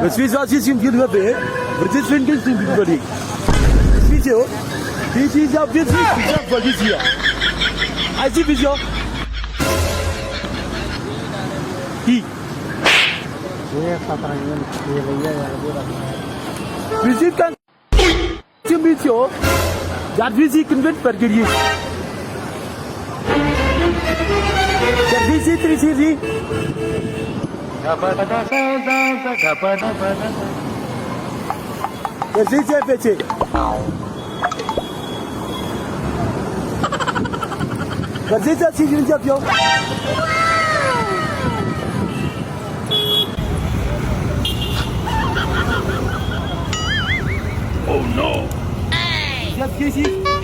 Je suis assis sur une ville de paix. Je suis une ville de paix. Je suis au. Je suis à Vietnam. Je suis à Vietnam. Je suis à Qui Visite quand tu me dis that visite convent par guerrier. That visite ici. Visite est pété. Visite à si je ne sais pas. Oh no! Hey!